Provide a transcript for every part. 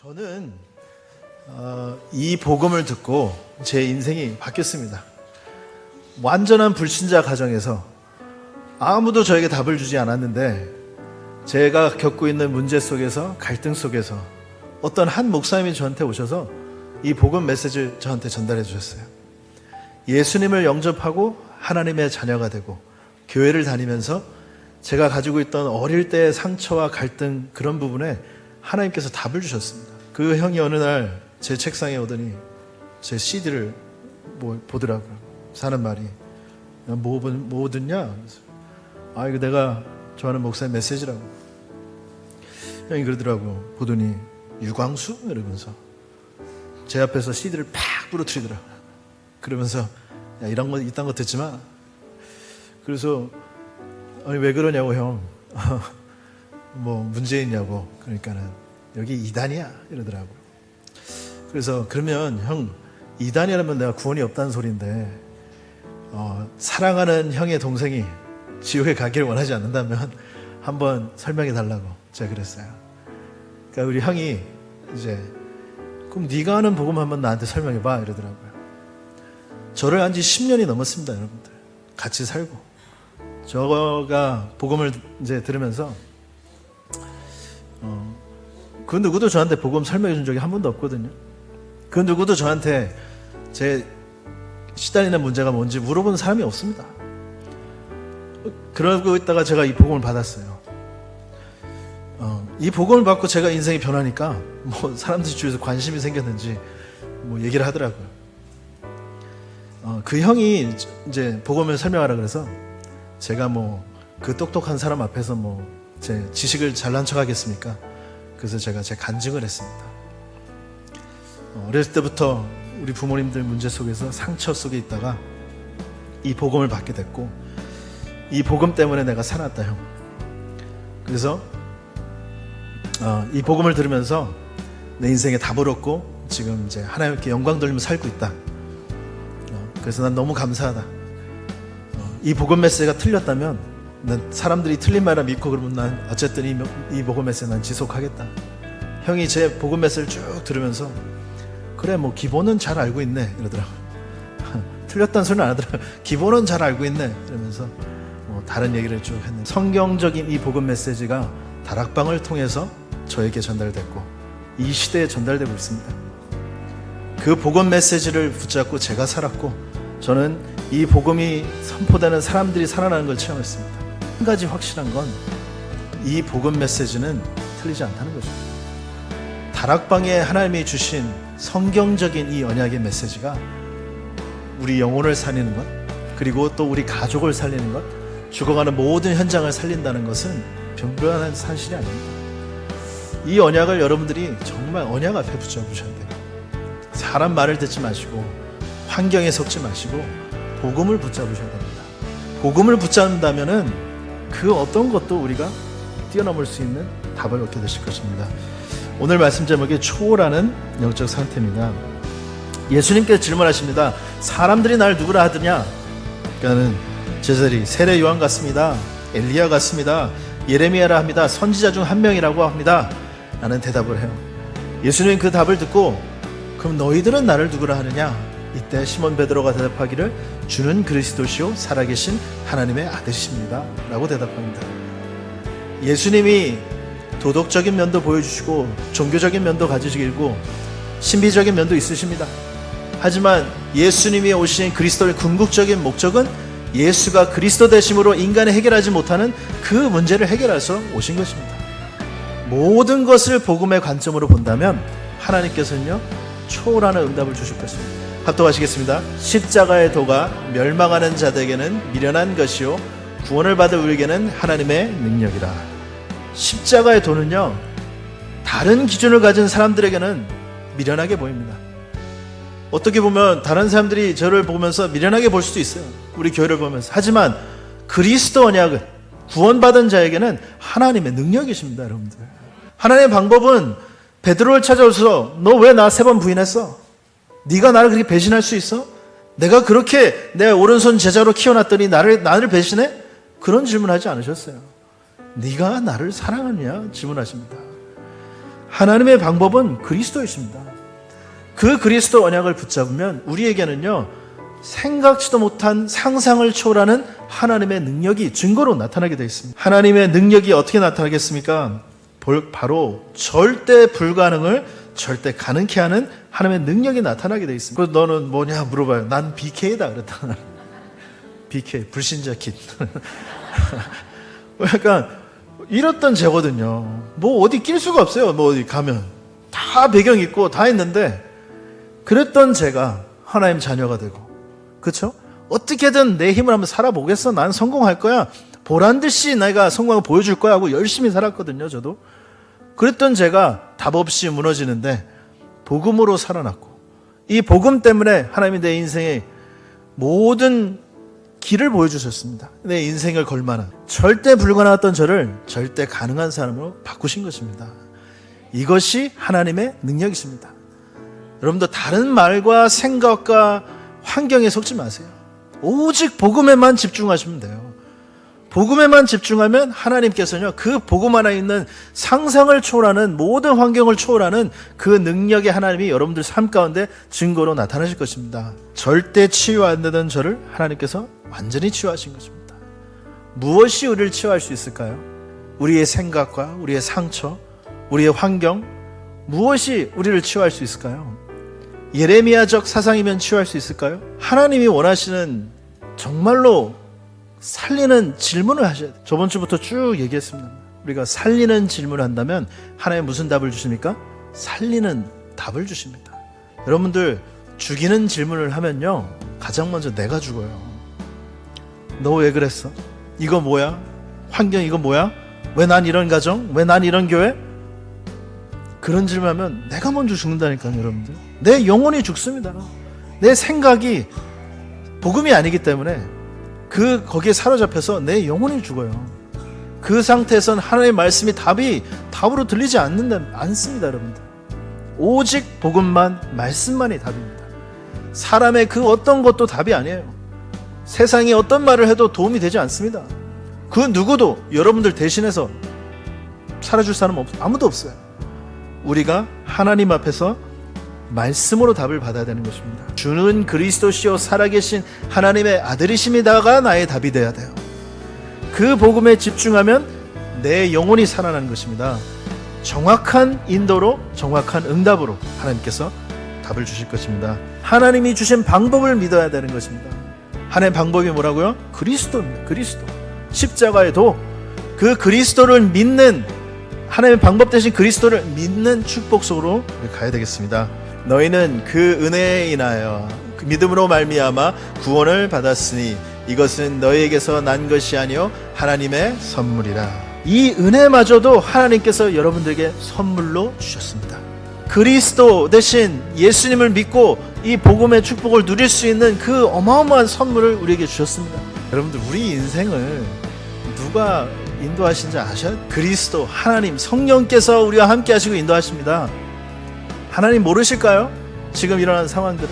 저는 이 복음을 듣고 제 인생이 바뀌었습니다. 완전한 불신자 가정에서 아무도 저에게 답을 주지 않았는데 제가 겪고 있는 문제 속에서 갈등 속에서 어떤 한 목사님이 저한테 오셔서 이 복음 메시지를 저한테 전달해 주셨어요. 예수님을 영접하고 하나님의 자녀가 되고 교회를 다니면서 제가 가지고 있던 어릴 때의 상처와 갈등 그런 부분에 하나님께서 답을 주셨습니다. 그 형이 어느 날 제 책상에 오더니 제 CD를 보더라고요. 사는 말이 뭐 듣냐? 이거 내가 좋아하는 목사의 메시지라고. 형이 그러더라고요. 보더니 유광수? 이러면서 제 앞에서 CD를 팍 부러뜨리더라고요. 그러면서 야, 이딴 거 듣지 마. 그래서 아니 왜 그러냐고 형. 뭐 문제 있냐고. 그러니까는 여기 이단이야 이러더라고요. 그래서 그러면 형 이단이라면 내가 구원이 없다는 소리인데 사랑하는 형의 동생이 지옥에 가기를 원하지 않는다면 한번 설명해 달라고 제가 그랬어요. 그러니까 우리 형이 이제 그럼 네가 아는 복음 한번 나한테 설명해 봐 이러더라고요. 저를 안 지 10년이 넘었습니다, 여러분들. 같이 살고 저가 복음을 이제 들으면서 그 누구도 저한테 복음 설명해 준 적이 한 번도 없거든요. 그 누구도 저한테 제 시달리는 문제가 뭔지 물어본 사람이 없습니다. 그러고 있다가 제가 이 복음을 받았어요. 이 복음을 받고 제가 인생이 변하니까 뭐 사람들이 주위에서 관심이 생겼는지 뭐 얘기를 하더라고요. 그 형이 이제 복음을 설명하라 그래서 제가 뭐 그 똑똑한 사람 앞에서 뭐 제 지식을 잘난 척 하겠습니까? 그래서 제가 제 간증을 했습니다. 어렸을 때부터 우리 부모님들 문제 속에서 상처 속에 있다가 이 복음을 받게 됐고 이 복음 때문에 내가 살았다 형. 그래서 이 복음을 들으면서 내 인생에 답을 얻고 지금 이제 하나님께 영광 돌리며 살고 있다. 그래서 난 너무 감사하다. 이 복음 메시지가 틀렸다면 난 사람들이 틀린 말을 믿고 그러면 난 어쨌든 이 복음 메시지 난 지속하겠다. 형이 제 복음 메시지를 쭉 들으면서 그래 뭐 기본은 잘 알고 있네 이러더라고요. 틀렸다는 소리는 안 하더라고요. 기본은 잘 알고 있네 이러면서 뭐 다른 얘기를 쭉 했는데 성경적인 이 복음 메시지가 다락방을 통해서 저에게 전달됐고 이 시대에 전달되고 있습니다. 그 복음 메시지를 붙잡고 제가 살았고 저는 이 복음이 선포되는 사람들이 살아나는 걸 체험했습니다. 한 가지 확실한 건 이 복음 메시지는 틀리지 않다는 거죠. 다락방에 하나님이 주신 성경적인 이 언약의 메시지가 우리 영혼을 살리는 것 그리고 또 우리 가족을 살리는 것 죽어가는 모든 현장을 살린다는 것은 변변한 사실이 아닙니다. 이 언약을 여러분들이 정말 언약 앞에 붙잡으셔야 돼요. 사람 말을 듣지 마시고 환경에 속지 마시고 복음을 붙잡으셔야 됩니다. 복음을 붙잡는다면은 그 어떤 것도 우리가 뛰어넘을 수 있는 답을 얻게 되실 것입니다. 오늘 말씀 제목이 초월하는 영적 상태입니다. 예수님께서 질문하십니다. 사람들이 날 누구라 하더냐? 그러니까는 제자들이 세례 요한 같습니다. 엘리야 같습니다. 예레미야라 합니다. 선지자 중 한 명이라고 합니다. 라는 대답을 해요. 예수님은 그 답을 듣고 그럼 너희들은 나를 누구라 하느냐? 이때 시몬 베드로가 대답하기를 주는 그리스도시요 살아계신 하나님의 아들이십니다. 라고 대답합니다. 예수님이 도덕적인 면도 보여주시고 종교적인 면도 가지시고 신비적인 면도 있으십니다. 하지만 예수님이 오신 그리스도의 궁극적인 목적은 예수가 그리스도 되심으로 인간이 해결하지 못하는 그 문제를 해결해서 오신 것입니다. 모든 것을 복음의 관점으로 본다면 하나님께서는요 초월하는 응답을 주실 것입니다. 합독하시겠습니다. 십자가의 도가 멸망하는 자들에게는 미련한 것이요 구원을 받을 우리에게는 하나님의 능력이라. 십자가의 도는요 다른 기준을 가진 사람들에게는 미련하게 보입니다. 어떻게 보면 다른 사람들이 저를 보면서 미련하게 볼 수도 있어요. 우리 교회를 보면서. 하지만 그리스도 언약은 구원받은 자에게는 하나님의 능력이십니다. 여러분들. 하나님의 방법은 베드로를 찾아오셔서 너 왜 나 3번 부인했어? 네가 나를 그렇게 배신할 수 있어? 내가 그렇게 내 오른손 제자로 키워놨더니 나를 배신해? 그런 질문하지 않으셨어요. 네가 나를 사랑하느냐? 질문하십니다. 하나님의 방법은 그리스도이십니다. 그 그리스도 언약을 붙잡으면 우리에게는요, 생각지도 못한 상상을 초월하는 하나님의 능력이 증거로 나타나게 되어 있습니다. 하나님의 능력이 어떻게 나타나겠습니까? 바로 절대 불가능을 절대 가능케 하는 하나님의 능력이 나타나게 되어 있습니다. 그래서 너는 뭐냐 물어봐요. 난 BK다 그랬다. BK, 불신자 킷. 약간 이랬던 제거든요. 뭐 어디 낄 수가 없어요. 뭐 어디 가면 다 배경 있고 다 있는데, 그랬던 제가 하나님 자녀가 되고, 그렇죠? 어떻게든 내 힘을 한번 살아보겠어. 난 성공할 거야. 보란 듯이 내가 성공을 보여줄 거야 하고 열심히 살았거든요. 저도. 그랬던 제가 답 없이 무너지는데 복음으로 살아났고, 이 복음 때문에 하나님이 내 인생의 모든 길을 보여주셨습니다. 내 인생을 걸만한 절대 불가능했던 저를 절대 가능한 사람으로 바꾸신 것입니다. 이것이 하나님의 능력이십니다. 여러분도 다른 말과 생각과 환경에 속지 마세요. 오직 복음에만 집중하시면 돼요. 복음에만 집중하면 하나님께서는요, 그 복음 안에 있는 상상을 초월하는, 모든 환경을 초월하는 그 능력의 하나님이 여러분들 삶 가운데 증거로 나타나실 것입니다. 절대 치유 안 되던 저를 하나님께서 완전히 치유하신 것입니다. 무엇이 우리를 치유할 수 있을까요? 우리의 생각과 우리의 상처, 우리의 환경, 무엇이 우리를 치유할 수 있을까요? 예레미야적 사상이면 치유할 수 있을까요? 하나님이 원하시는 정말로 살리는 질문을 하셔야 돼요. 저번 주부터 쭉 얘기했습니다. 우리가 살리는 질문을 한다면 하나님 무슨 답을 주십니까? 살리는 답을 주십니다. 여러분들 죽이는 질문을 하면요, 가장 먼저 내가 죽어요. 너 왜 그랬어? 이거 뭐야? 환경 이거 뭐야? 왜 난 이런 가정? 왜 난 이런 교회? 그런 질문하면 내가 먼저 죽는다니까요. 여러분들, 내 영혼이 죽습니다. 내 생각이 복음이 아니기 때문에 거기에 사로잡혀서 내 영혼이 죽어요. 그 상태에서는 하나님의 말씀이 답으로 들리지 않습니다. 여러분들, 오직 복음만, 말씀만이 답입니다. 사람의 그 어떤 것도 답이 아니에요. 세상이 어떤 말을 해도 도움이 되지 않습니다. 그 누구도 여러분들 대신해서 살아줄 사람 아무도 없어요. 우리가 하나님 앞에서 말씀으로 답을 받아야 되는 것입니다. 주는 그리스도시요 살아계신 하나님의 아들이십니다가 나의 답이 돼야 돼요. 그 복음에 집중하면 내 영혼이 살아나는 것입니다. 정확한 인도로, 정확한 응답으로 하나님께서 답을 주실 것입니다. 하나님이 주신 방법을 믿어야 되는 것입니다. 하나님의 방법이 뭐라고요? 그리스도입니다. 그리스도. 십자가에도 그 그리스도를 믿는, 하나님의 방법 대신 그리스도를 믿는 축복 속으로 가야 되겠습니다. 너희는 그 은혜에 인하여 그 믿음으로 말미암아 구원을 받았으니 이것은 너희에게서 난 것이 아니요 하나님의 선물이라. 이 은혜마저도 하나님께서 여러분들에게 선물로 주셨습니다. 그리스도 대신 예수님을 믿고 이 복음의 축복을 누릴 수 있는 그 어마어마한 선물을 우리에게 주셨습니다. 여러분들, 우리 인생을 누가 인도하신지 아셔요? 그리스도, 하나님, 성령께서 우리와 함께 하시고 인도하십니다. 하나님 모르실까요? 지금 일어난 상황들을.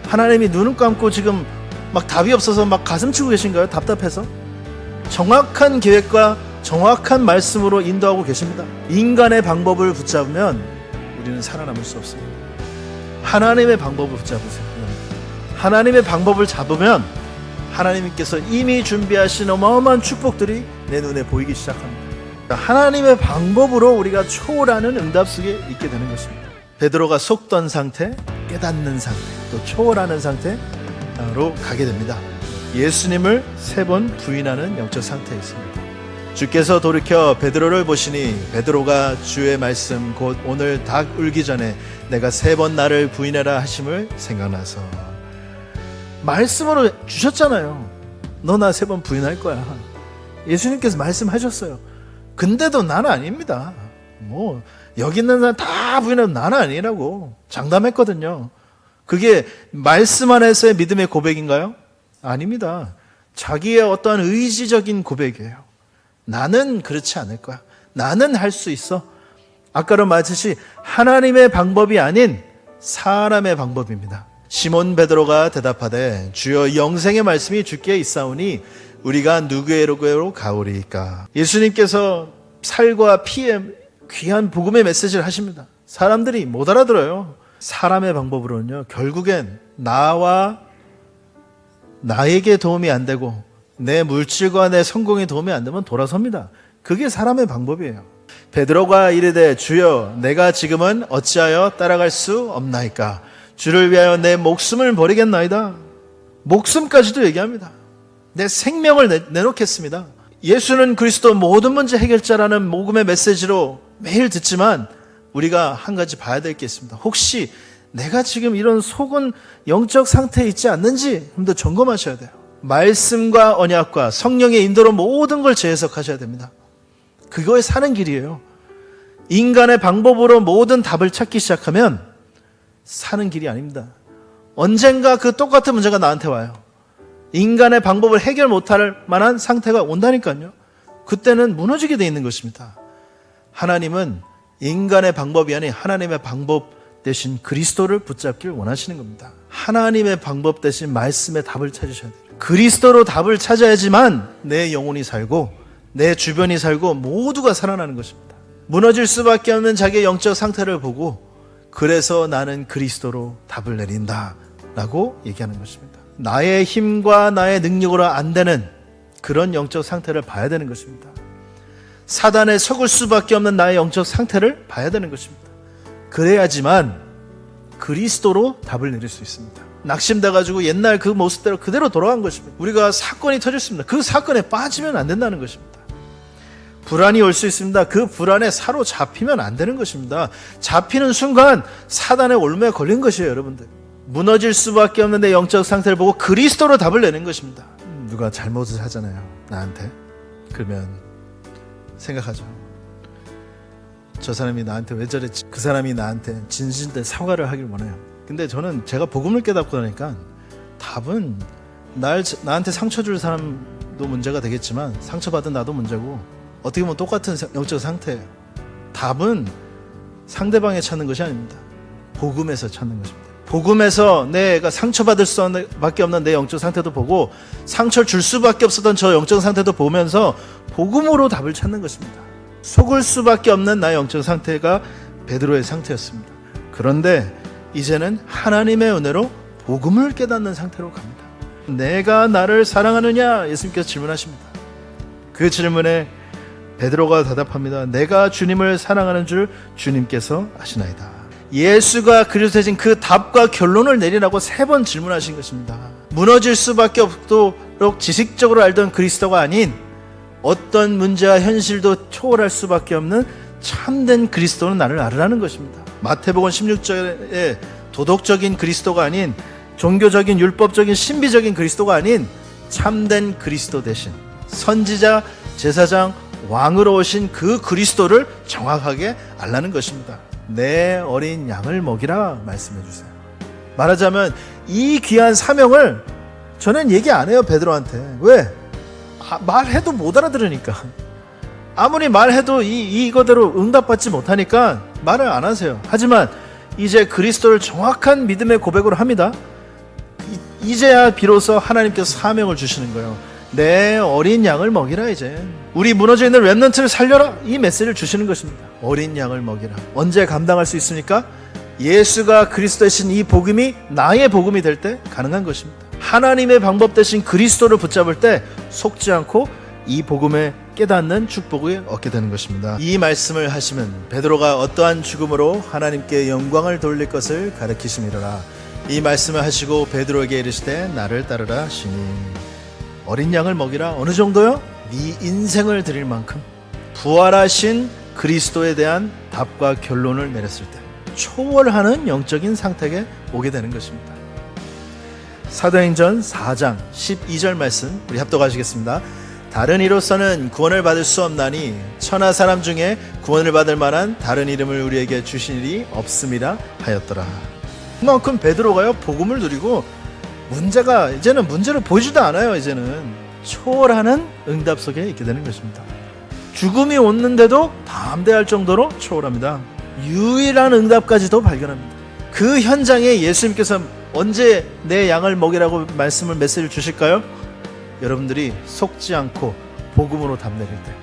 하나님이 눈을 감고 지금 막 답이 없어서 막 가슴 치고 계신가요? 답답해서? 정확한 계획과 정확한 말씀으로 인도하고 계십니다. 인간의 방법을 붙잡으면 우리는 살아남을 수 없습니다. 하나님의 방법을 붙잡으세요. 하나님의 방법을 잡으면 하나님께서 이미 준비하신 어마어마한 축복들이 내 눈에 보이기 시작합니다. 하나님의 방법으로 우리가 초월하는 응답 속에 있게 되는 것입니다. 베드로가 속던 상태, 깨닫는 상태, 또 초월하는 상태로 가게 됩니다. 예수님을 3번 부인하는 영적 상태에 있습니다. 주께서 돌이켜 베드로를 보시니 베드로가 주의 말씀 곧 오늘 닭 울기 전에 내가 3번 나를 부인하라 하심을 생각나서, 말씀으로 주셨잖아요. 너 나 3번 부인할 거야. 예수님께서 말씀하셨어요. 근데도 나는 아닙니다. 뭐 여기 있는 사람 다 부인해도 나는 아니라고 장담했거든요. 그게 말씀 안에서의 믿음의 고백인가요? 아닙니다. 자기의 어떠한 의지적인 고백이에요. 나는 그렇지 않을 거야. 나는 할 수 있어. 아까로 말했듯이 하나님의 방법이 아닌 사람의 방법입니다. 시몬 베드로가 대답하되 주여 영생의 말씀이 주께 있사오니 우리가 누구에게로 가오리이까. 예수님께서 살과 피의 귀한 복음의 메시지를 하십니다. 사람들이 못 알아들어요. 사람의 방법으로는요, 결국엔 나에게 도움이 안 되고 내 물질과 내 성공에 도움이 안 되면 돌아섭니다. 그게 사람의 방법이에요. 베드로가 이르되 주여 내가 지금은 어찌하여 따라갈 수 없나이까? 주를 위하여 내 목숨을 버리겠나이다. 목숨까지도 얘기합니다. 내 생명을 내놓겠습니다. 예수는 그리스도 모든 문제 해결자라는 복음의 메시지로 매일 듣지만 우리가 한 가지 봐야 될 게 있습니다. 혹시 내가 지금 이런 속은 영적 상태에 있지 않는지 좀 더 점검하셔야 돼요. 말씀과 언약과 성령의 인도로 모든 걸 재해석하셔야 됩니다. 그거에 사는 길이에요. 인간의 방법으로 모든 답을 찾기 시작하면 사는 길이 아닙니다. 언젠가 그 똑같은 문제가 나한테 와요. 인간의 방법을 해결 못할 만한 상태가 온다니까요. 그때는 무너지게 돼 있는 것입니다. 하나님은 인간의 방법이 아닌 하나님의 방법 대신 그리스도를 붙잡길 원하시는 겁니다. 하나님의 방법 대신 말씀의 답을 찾으셔야 돼요. 그리스도로 답을 찾아야지만 내 영혼이 살고 내 주변이 살고 모두가 살아나는 것입니다. 무너질 수밖에 없는 자기의 영적 상태를 보고 그래서 나는 그리스도로 답을 내린다 라고 얘기하는 것입니다. 나의 힘과 나의 능력으로 안 되는 그런 영적 상태를 봐야 되는 것입니다. 사단에 속을 수밖에 없는 나의 영적 상태를 봐야 되는 것입니다. 그래야지만 그리스도로 답을 내릴 수 있습니다. 낙심돼가지고 옛날 그 모습대로 그대로 돌아간 것입니다. 우리가 사건이 터졌습니다. 그 사건에 빠지면 안 된다는 것입니다. 불안이 올 수 있습니다. 그 불안에 사로잡히면 안 되는 것입니다. 잡히는 순간 사단의 올무에 걸린 것이에요, 여러분들. 무너질 수밖에 없는 내 영적 상태를 보고 그리스도로 답을 내는 것입니다. 누가 잘못을 하잖아요, 나한테. 그러면 생각하죠. 저 사람이 나한테 왜 저랬지? 그 사람이 나한테 진실된 사과를 하길 원해요. 근데 저는 제가 복음을 깨닫고 나니까 답은 나한테 상처 줄 사람도 문제가 되겠지만 상처받은 나도 문제고 어떻게 보면 똑같은 영적 상태예요. 답은 상대방에 찾는 것이 아닙니다. 복음에서 찾는 것입니다. 복음에서 내가 상처받을 수밖에 없는 내 영적 상태도 보고 상처를 줄 수밖에 없었던 저 영적 상태도 보면서 복음으로 답을 찾는 것입니다. 속을 수밖에 없는 나의 영적 상태가 베드로의 상태였습니다. 그런데 이제는 하나님의 은혜로 복음을 깨닫는 상태로 갑니다. 내가 나를 사랑하느냐? 예수님께서 질문하십니다. 그 질문에 베드로가 대답합니다. 내가 주님을 사랑하는 줄 주님께서 아시나이다. 예수가 그리스도이신 그 답과 결론을 내리라고 3번 질문하신 것입니다. 무너질 수밖에 없도록 지식적으로 알던 그리스도가 아닌 어떤 문제와 현실도 초월할 수밖에 없는 참된 그리스도는 나를 알으라는 것입니다. 마태복음 16절에 도덕적인 그리스도가 아닌 종교적인 율법적인 신비적인 그리스도가 아닌 참된 그리스도 대신 선지자, 제사장, 왕으로 오신 그 그리스도를 정확하게 알라는 것입니다. 내 어린 양을 먹이라 말씀해 주세요. 말하자면 이 귀한 사명을 저는 얘기 안 해요, 베드로한테. 왜? 말해도 못 알아들으니까. 아무리 말해도 이거대로 응답받지 못하니까 말을 안 하세요. 하지만 이제 그리스도를 정확한 믿음의 고백으로 합니다. 이제야 비로소 하나님께서 사명을 주시는 거예요. 내 어린 양을 먹이라. 이제 우리 무너져 있는 렘넌트를 살려라, 이 메시지를 주시는 것입니다. 어린 양을 먹이라. 언제 감당할 수 있습니까? 예수가 그리스도이신 이 복음이 나의 복음이 될 때 가능한 것입니다. 하나님의 방법 대신 그리스도를 붙잡을 때 속지 않고 이 복음을 깨닫는 축복을 얻게 되는 것입니다. 이 말씀을 하시면 베드로가 어떠한 죽음으로 하나님께 영광을 돌릴 것을 가르치심이로라. 이 말씀을 하시고 베드로에게 이르시되 나를 따르라 하시니 어린 양을 먹이라. 어느 정도요? 네 인생을 드릴 만큼 부활하신 그리스도에 대한 답과 결론을 내렸을 때 초월하는 영적인 상태에 오게 되는 것입니다. 사도행전 4장 12절 말씀 우리 합독하시겠습니다. 다른 이로서는 구원을 받을 수 없나니 천하 사람 중에 구원을 받을 만한 다른 이름을 우리에게 주신 일이 없음이라 하였더라. 그만큼 베드로가요 복음을 누리고 이제는 문제를 보이지도 않아요. 이제는 초월하는 응답 속에 있게 되는 것입니다. 죽음이 오는데도 담대할 정도로 초월합니다. 유일한 응답까지도 발견합니다. 그 현장에 예수님께서 언제 내 양을 먹이라고 메시지를 주실까요? 여러분들이 속지 않고 복음으로 답 내릴 때,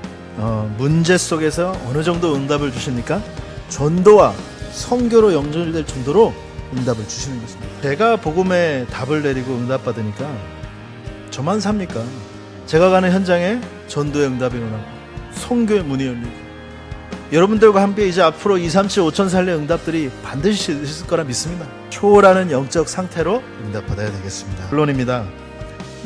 문제 속에서 어느 정도 응답을 주십니까? 전도와 선교로 연결될 정도로 응답을 주시는 것입니다. 제가 복음의 답을 내리고 응답받으니까 저만 삽니까? 제가 가는 현장에 전도의 응답이 일어나고 선교의 문이 열리고 여러분들과 함께 이제 앞으로 2, 3, 7, 5천 살의 응답들이 반드시 있을 거라 믿습니다. 초월하는 영적 상태로 응답받아야 되겠습니다. 물론입니다.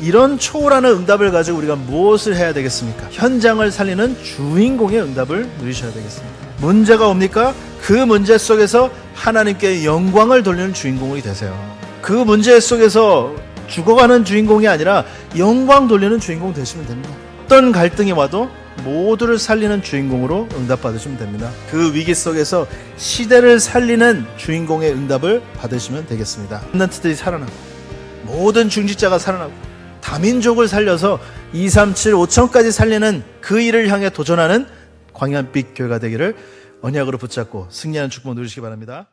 이런 초월하는 응답을 가지고 우리가 무엇을 해야 되겠습니까? 현장을 살리는 주인공의 응답을 누리셔야 되겠습니다. 문제가 옵니까? 그 문제 속에서 하나님께 영광을 돌리는 주인공이 되세요. 그 문제 속에서 죽어가는 주인공이 아니라 영광 돌리는 주인공 되시면 됩니다. 어떤 갈등이 와도 모두를 살리는 주인공으로 응답받으시면 됩니다. 그 위기 속에서 시대를 살리는 주인공의 응답을 받으시면 되겠습니다. 렘넌트들이 살아나고 모든 중직자가 살아나고 다민족을 살려서 2, 3, 7, 5천까지 살리는 그 일을 향해 도전하는 광야빛 교회가 되기를 언약으로 붙잡고 승리하는 축복 누리시기 바랍니다.